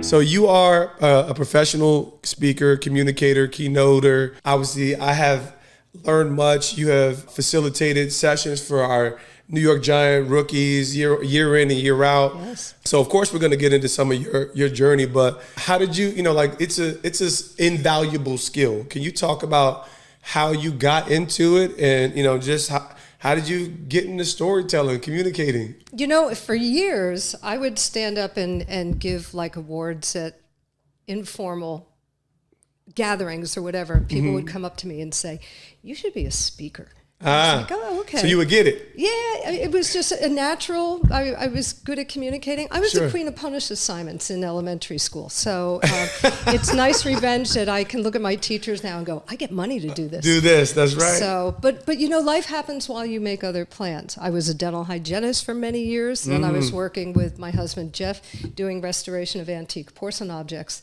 So you are a professional speaker, communicator, keynoter. Obviously, I have learned much. You have facilitated sessions for our New York Giant rookies year in and year out. Yes. So of course we're going to get into some of your journey, but how did you, it's an invaluable skill. Can you talk about how you got into it and, just how did you get into storytelling, communicating? For years, I would stand up and give like awards at informal gatherings or whatever. People would come up to me and say, "You should be a speaker." I was like, oh, okay. So you would get it. Yeah, it was just a natural. I was good at communicating. I was the queen of punish assignments in elementary school. So it's nice revenge that I can look at my teachers now and go, I get money to do this. Do this, that's right. So, but life happens while you make other plans. I was a dental hygienist for many years. Then I was working with my husband, Jeff, doing restoration of antique porcelain objects.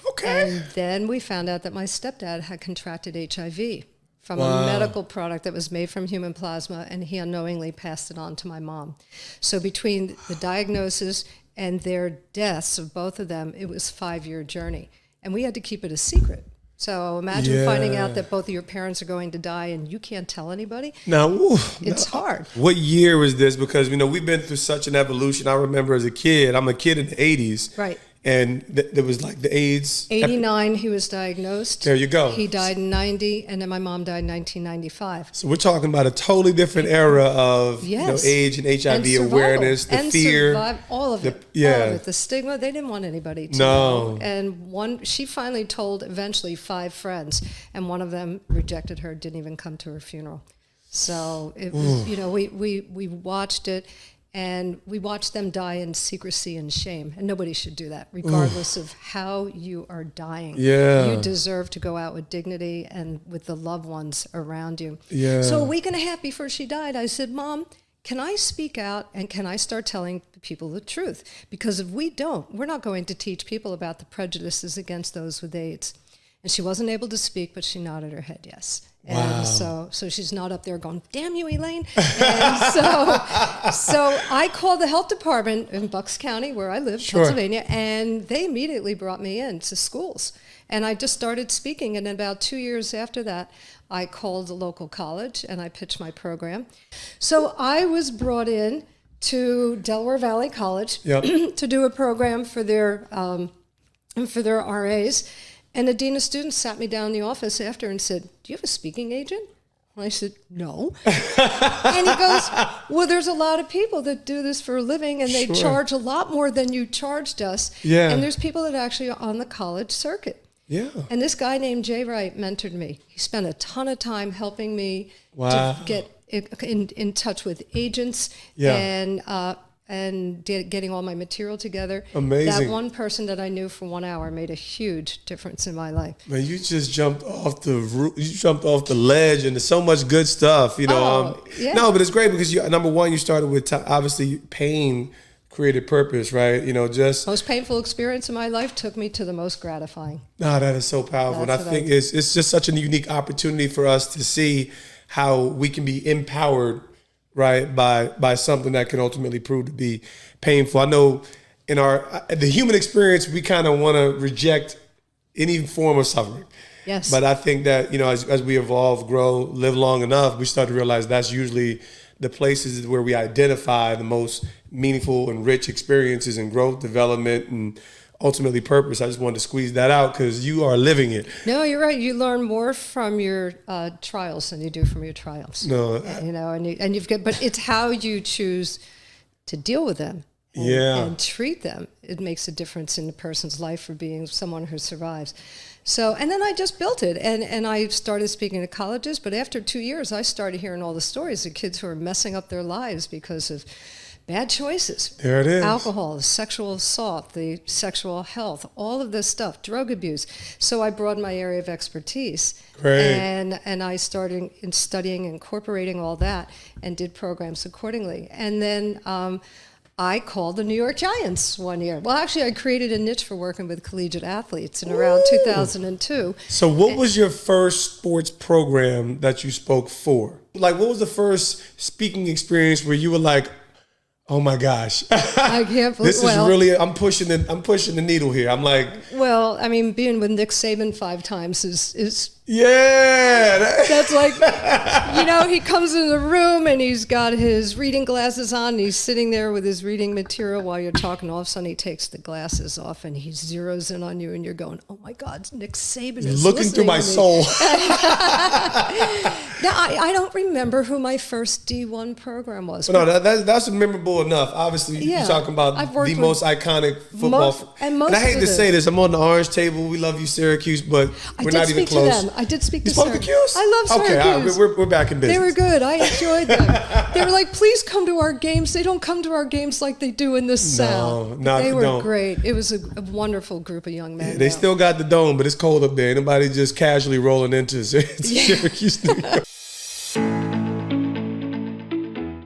Okay. And then we found out that my stepdad had contracted HIV. From a medical product that was made from human plasma, and he unknowingly passed it on to my mom. So between the diagnosis and their deaths of both of them, it was a 5-year journey. And we had to keep it a secret. So imagine finding out that both of your parents are going to die and you can't tell anybody. It's hard. What year was this? Because, we've been through such an evolution. I remember as a kid, I'm a kid in the 80s. Right. And there was like the AIDS. 89, he was diagnosed. There you go. He died in 90, and then my mom died in 1995. So we're talking about a totally different era of AIDS and HIV and awareness, the fear. All of it. All of it. The stigma, they didn't want anybody to know. And she finally told eventually 5 friends, and one of them rejected her, didn't even come to her funeral. So it was, we watched it. And we watch them die in secrecy and shame. And nobody should do that, regardless of how you are dying. Yeah. You deserve to go out with dignity and with the loved ones around you. Yeah. So a week and a half before she died, I said, Mom, can I speak out and can I start telling people the truth? Because if we don't, we're not going to teach people about the prejudices against those with AIDS. And she wasn't able to speak, but she nodded her head yes. And so she's not up there going, damn you, Elaine. And so I called the health department in Bucks County, where I live, Pennsylvania, and they immediately brought me into schools. And I just started speaking. And then about 2 years after that, I called the local college and I pitched my program. So I was brought in to Delaware Valley College to do a program for their RAs. And the dean of students sat me down in the office after and said, do you have a speaking agent? And I said, no. And he goes, well, there's a lot of people that do this for a living, and they charge a lot more than you charged us. Yeah. And there's people that actually are on the college circuit. Yeah. And this guy named Jay Wright mentored me. He spent a ton of time helping me to get in touch with agents and getting all my material together. Amazing. That one person that I knew for 1 hour made a huge difference in my life. Man, you just jumped off the ledge into so much good stuff, No, but it's great because number one, you started with obviously pain created purpose, right? Just most painful experience in my life took me to the most gratifying. No, that is so powerful. And I think it's just such a unique opportunity for us to see how we can be empowered, right, by something that can ultimately prove to be painful. I know in the human experience, we kind of want to reject any form of suffering. Yes. But I think that, as we evolve, grow, live long enough, we start to realize that's usually the places where we identify the most meaningful and rich experiences in growth, development, and ultimately purpose. I just wanted to squeeze that out because you are living it. No, you're right. You learn more from your trials than you do from your triumphs. No, but it's how you choose to deal with them and treat them. It makes a difference in a person's life for being someone who survives. So, and then I just built it, and I started speaking to colleges. But after 2 years, I started hearing all the stories of kids who are messing up their lives because of bad choices. There it is. Alcohol, sexual assault, the sexual health, all of this stuff, drug abuse. So I broadened my area of expertise. Great. And I started studying, incorporating all that, and did programs accordingly. And then I called the New York Giants one year. Well, actually, I created a niche for working with collegiate athletes in around 2002. So what was your first sports program that you spoke for? Like, what was the first speaking experience where you were like, Oh my gosh. I can't believe This is really, I'm pushing the needle here. I'm like, well, I mean, being with Nick Saban 5 times is yeah. that's like, you know, he comes in the room and he's got his reading glasses on and he's sitting there with his reading material while you're talking. All of a sudden he takes the glasses off and he zeroes in on you and you're going, oh my God, Nick Saban is looking through my soul. Now, I don't remember who my first D1 program was. No, that's memorable enough. Obviously, Yeah, you're talking about the most iconic football. And I hate to say this, I'm on the orange table. We love you, Syracuse, but we're not even close. I did speak you to Syracuse. I love Syracuse. Okay, all right, we're back in business. They were good. I enjoyed them. They were like, please come to our games. They don't come to our games like they do in the South. No, they were great. It was a wonderful group of young men. Yeah, they still got the dome, but it's cold up there. Anybody just casually rolling into Syracuse, New York.